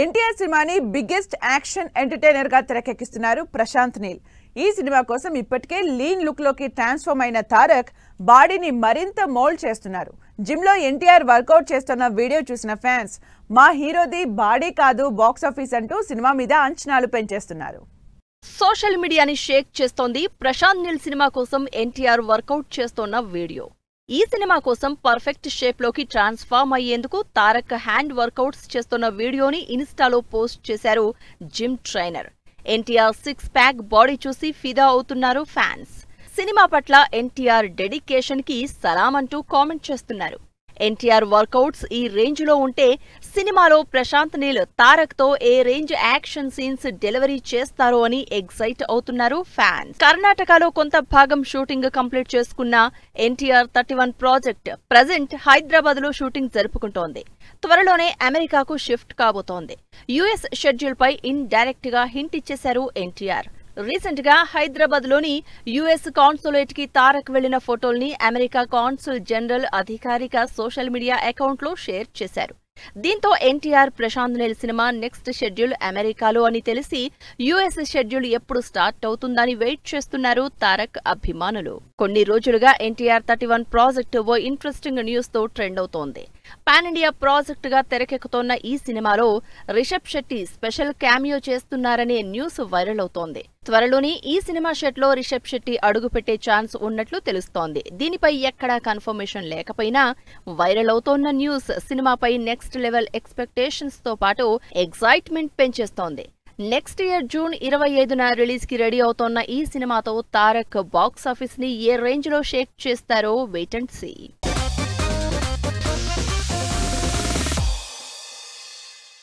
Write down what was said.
ఎన్టీఆర్ సినిమాని biggest action entertainer గా తెరకెక్కిస్తున్నారు ప్రశాంత్ నీల్. ఈ సినిమా కోసం ఇప్పటికే లీన్ లుక్ లోకి ట్రాన్స్ఫార్మ్ అయిన తారక్ బాడీని మరింత మోల్డ్ చేస్తున్నారు. జిమ్ లో ఎన్టీఆర్ వర్కౌట్ చేస్తున్న వీడియో చూసిన ఫ్యాన్స్ మా హీరోది బాడీ కాదు బాక్స్ ఆఫీస్ అంటూ సినిమా మీద అంచనాలు పెంచేస్తున్నారు. సోషల్ మీడియాని షేక్ చేస్తోంది ప్రశాంత్ నీల్ సినిమా కోసం ఎన్టీఆర్ వర్కౌట్ చేస్తున్న వీడియో. ఈ సినిమా కోసం పర్ఫెక్ట్ షేప్ లోకి ట్రాన్స్ఫార్మ్ అయ్యేందుకు తారక్ హ్యాండ్ వర్కౌట్స్ చేస్తున్న వీడియోని ఇన్స్టాలో పోస్ట్ చేశారు gym trainer. NTR 6 pack body చూసి ఫిదా అవుతున్నారు ఫ్యాన్స్. సినిమా పట్ల ఎన్టీఆర్ డెడికేషన్ కి సలాం అంటూ కామెంట్ చేస్తున్నారు. ఎన్టీఆర్ వర్కౌట్స్ ఈ రేంజ్ లో ఉంటే సినిమాలో ప్రశాంత్ నీల్ తారక్ తో ఏ రేంజ్ యాక్షన్ సీన్స్ డెలివరీ చేస్తారో అని ఎగ్జైట్ అవుతున్నారు ఫ్యాన్స్. కర్ణాటకలో కొంత భాగం షూటింగ్ కంప్లీట్ చేసుకున్న ఎన్టీఆర్ 31 ప్రాజెక్ట్ ప్రెజెంట్ హైదరాబాద్ లో షూటింగ్ జరుపుకుంటోంది. త్వరలోనే అమెరికాకు షిఫ్ట్ కాబోతోంది. యుఎస్ షెడ్యూల్ పై ఇన్ డైరెక్ట్ గా హింట్ ఇచ్చేశారు ఎన్టీఆర్. రీసెంట్ గా హైదరాబాద్ లోని యుఎస్ కాన్సులేట్ కి తారక్ వెళ్లిన ఫోటోల్ని అమెరికా కాన్సుల్ జనరల్ అధికారిక సోషల్ మీడియా అకౌంట్ లో షేర్ చేశారు. దీంతో NTR Prashanth Neel cinema next schedule అమెరికాలో అని తెలిసి యుఎస్ షెడ్యూల్ ఎప్పుడు స్టార్ట్ అవుతుందని వెయిట్ చేస్తున్నారు తారక్ అభిమానులు. కొన్ని రోజులుగా ఎన్టీఆర్ 31 ప్రాజెక్ట్ ఓ ఇంట్రెస్టింగ్ న్యూస్ తో ట్రెండ్ అవుతోంది. పాన్ ఇండియా ప్రాజెక్ట్ గా తెరకెక్కుతోన్న ఈ సినిమాలో రిషబ్ శెట్టి స్పెషల్ క్యామియో చేస్తున్నారనే న్యూస్ వైరల్ అవుతోంది. త్వరలోనే ఈ సినిమా సెట్ లో రిషబ్ శెట్టి అడుగు పెట్టే ఛాన్స్ ఉన్నట్లు తెలుస్తోంది. దీనిపై ఎక్కడా కన్ఫర్మేషన్ లేకపోయినా వైరల్ అవుతోన్న న్యూస్ సినిమాపై నెక్స్ట్ లెవెల్ ఎక్స్పెక్టేషన్స్ తో పాటు ఎగ్జైట్మెంట్ పెంచేస్తోంది. నెక్స్ట్ ఇయర్ జూన్ 25న రిలీజ్ కి రెడీ అవుతోన్న ఈ సినిమాతో తారక్ బాక్స్ ఆఫీస్ ని ఏ రేంజ్ లో షేక్ చేస్తారో వెయిట్ అండ్ సీ.